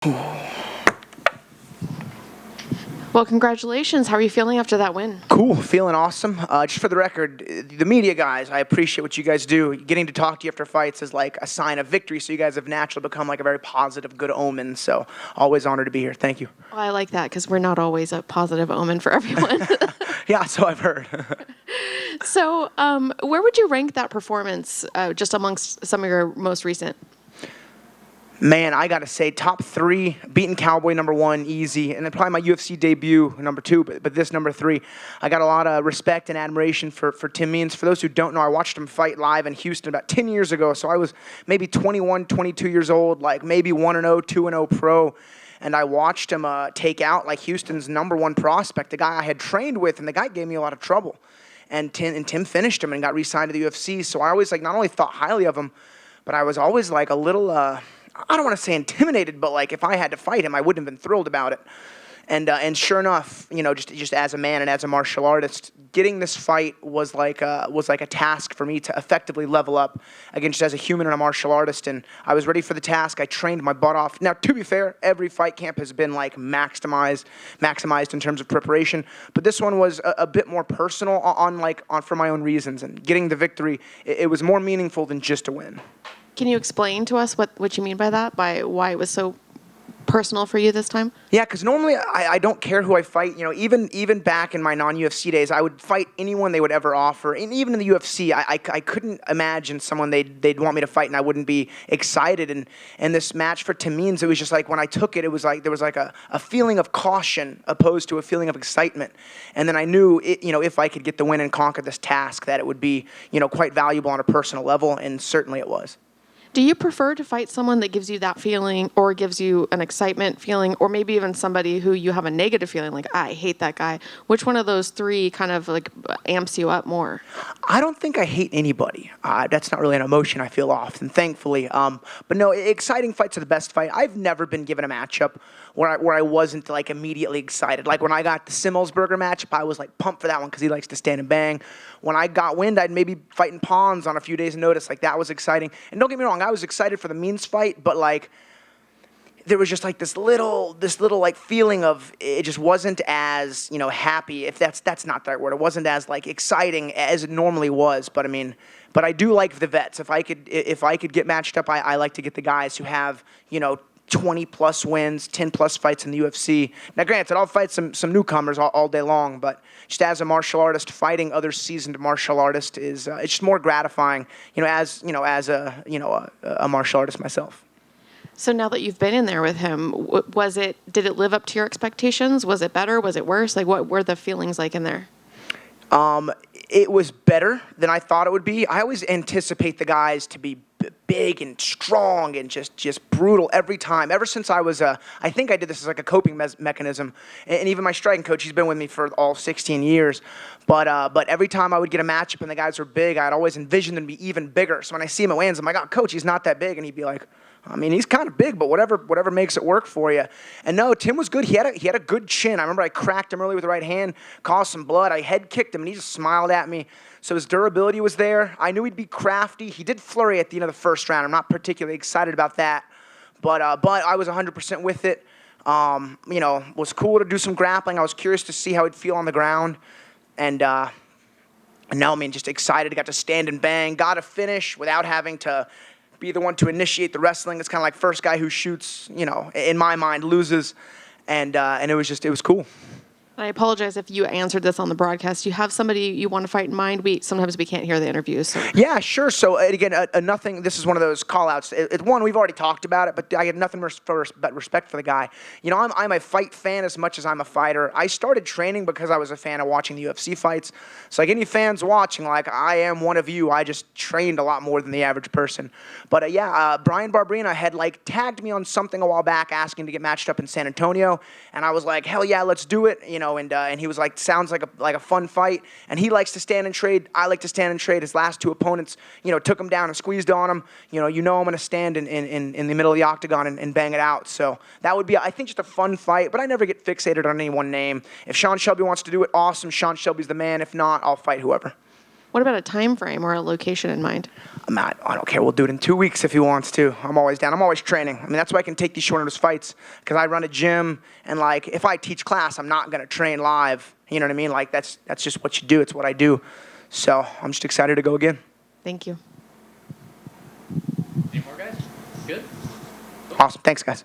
Well, congratulations. How are you feeling after that win? Cool, feeling awesome. Just for the record, the media guys, I appreciate what you guys do. Getting to talk to you after fights is like a sign of victory, so you guys have naturally become like a very positive, good omen. So always honored to be here. Thank you. Well, I like that because we're not always a positive omen for everyone. Yeah, so I've heard. So, where would you rank that performance just amongst some of your most recent? Man, I gotta say, top 3, beating Cowboy #1, easy, and then probably my UFC debut #2, but this #3. I got a lot of respect and admiration for Tim Means. For those who don't know, I watched him fight live in Houston about 10 years ago, so I was maybe 21, 22 years old, like maybe 1-0, 2-0 pro, and I watched him take out like Houston's #1 prospect, the guy I had trained with, and the guy gave me a lot of trouble. And Tim finished him and got re-signed to the UFC, so I always like not only thought highly of him, but I was always like a little I don't want to say intimidated, but like if I had to fight him, I wouldn't have been thrilled about it. And sure enough, just as a man and as a martial artist, getting this fight was like a task for me to effectively level up against as a human and a martial artist. And I was ready for the task. I trained my butt off. Now, to be fair, every fight camp has been like maximized in terms of preparation, but this one was a bit more personal for my own reasons. And getting the victory, it was more meaningful than just a win. Can you explain to us what you mean by that, by why it was so personal for you this time? Yeah, because normally I don't care who I fight. Even back in my non-UFC days, I would fight anyone they would ever offer. And even in the UFC, I couldn't imagine someone they'd want me to fight and I wouldn't be excited. And this match for Tim Means, it was just like when I took it, it was like there was like a feeling of caution opposed to a feeling of excitement. And then I knew if I could get the win and conquer this task, that it would be quite valuable on a personal level, and certainly it was. Do you prefer to fight someone that gives you that feeling or gives you an excitement feeling, or maybe even somebody who you have a negative feeling, like, I hate that guy? Which one of those three kind of like amps you up more? I don't think I hate anybody. That's not really an emotion I feel often, thankfully. But no, exciting fights are the best fight. I've never been given a matchup where I wasn't like immediately excited. Like when I got the Simmelsberger matchup, I was like pumped for that one because he likes to stand and bang. When I got wind, I'd maybe fighting Pons on a few days' notice. Like that was exciting. And don't get me wrong, I was excited for the Means fight, but like there was just like this little like feeling of it just wasn't as happy, if that's not the right word. It wasn't as like exciting as it normally was. But I mean, but I do like the vets. If I could get matched up, I like to get the guys who have 20 plus wins, 10 plus fights in the UFC. Now, granted, I'll fight some newcomers all day long, but just as a martial artist, fighting other seasoned martial artists is it's just more gratifying. As a martial artist myself. So now that you've been in there with him, did it live up to your expectations? Was it better? Was it worse? Like, what were the feelings like in there? It was better than I thought it would be. I always anticipate the guys to be big and strong and just brutal every time. Ever since I was, I think I did this as like a coping mechanism. And even my striking coach, he's been with me for all 16 years. But every time I would get a matchup and the guys were big, I'd always envision them to be even bigger. So when I see him at weigh-ins, I'm like, oh, coach, he's not that big. And he'd be like, I mean, he's kind of big, but whatever makes it work for you. And no, Tim was good. He had a good chin. I remember I cracked him early with the right hand, caused some blood. I head kicked him, and he just smiled at me. So his durability was there. I knew he'd be crafty. He did flurry at the end of the first round. I'm not particularly excited about that, but I was 100% with it. Was cool to do some grappling. I was curious to see how he'd feel on the ground, and now I mean, just excited. Got to stand and bang. Got to finish without having to be the one to initiate the wrestling. It's kind of like first guy who shoots, in my mind, loses, and it was cool. I apologize if you answered this on the broadcast. Do you have somebody you want to fight in mind? Sometimes we can't hear the interviews. So. Yeah, sure. So again, nothing. This is one of those call-outs. One, we've already talked about it, but I get nothing but respect for the guy. I'm a fight fan as much as I'm a fighter. I started training because I was a fan of watching the UFC fights. So like any fans watching, like I am one of you. I just trained a lot more than the average person. But Brian Barberina had like tagged me on something a while back, asking to get matched up in San Antonio, and I was like, hell yeah, let's do it. And he was like, sounds like a fun fight. And he likes to stand and trade. I like to stand and trade. His last two opponents, took him down and squeezed on him. I'm going to stand in the middle of the octagon and bang it out. So that would be, I think, just a fun fight. But I never get fixated on any one name. If Sean Shelby wants to do it, awesome. Sean Shelby's the man. If not, I'll fight whoever. What about a time frame or a location in mind? I don't care. We'll do it in 2 weeks if he wants to. I'm always down. I'm always training. I mean, that's why I can take these short notice fights, because I run a gym, and like if I teach class, I'm not gonna train live. You know what I mean? Like that's just what you do. It's what I do. So I'm just excited to go again. Thank you. Any more guys? Good? Awesome. Thanks, guys.